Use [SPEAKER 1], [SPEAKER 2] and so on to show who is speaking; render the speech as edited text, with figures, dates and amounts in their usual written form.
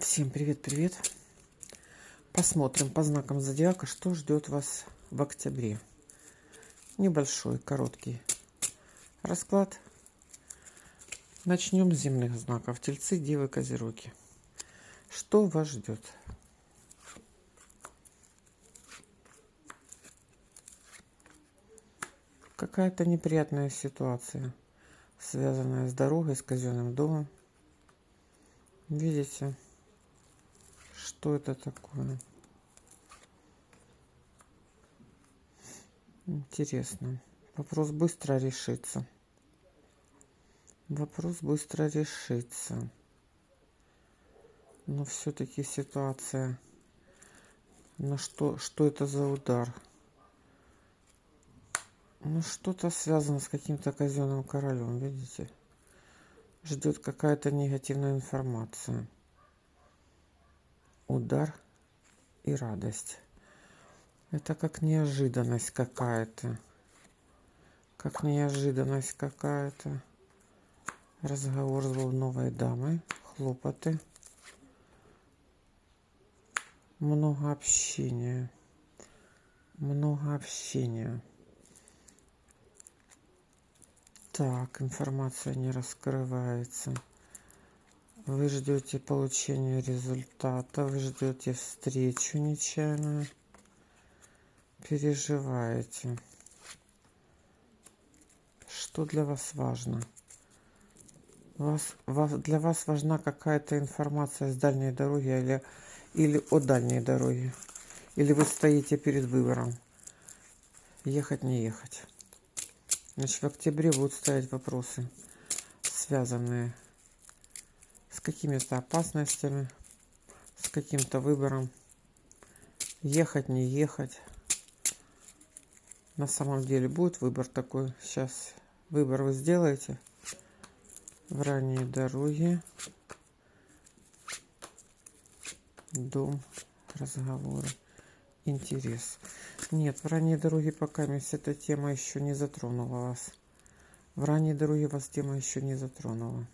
[SPEAKER 1] Всем привет-привет! Посмотрим по знакам зодиака, что ждет вас в октябре. Небольшой, короткий расклад. Начнем с земных знаков. Тельцы, Девы, Козероги. Что вас ждет? Какая-то неприятная ситуация, связанная с дорогой, с казенным домом. Видите? Что это такое? Интересно. Вопрос быстро решится. Вопрос быстро решится. Но все-таки ситуация. Что это за удар? Ну, что-то связано с каким-то казенным королем, видите? Ждет какая-то негативная информация. Удар и радость. Это как неожиданность какая-то. Как неожиданность какая-то. Разговор с новой дамой. Хлопоты. Много общения. Много общения. Так, информация не раскрывается. Вы ждете получения результата. Вы ждете встречу нечаянную. Переживаете. Что для вас важно? Для вас важна какая-то информация с дальней дороги или о дальней дороге. Или вы стоите перед выбором. Ехать, не ехать. Значит, в октябре будут стоять вопросы, связанные с какими-то опасностями, с каким-то выбором. Ехать, не ехать. На самом деле будет выбор такой. Сейчас выбор вы сделаете. В ранней дороге. Дом, разговоры, интерес. Нет, в ранней дороге пока эта тема еще не затронула вас. В ранней дороге вас тема еще не затронула.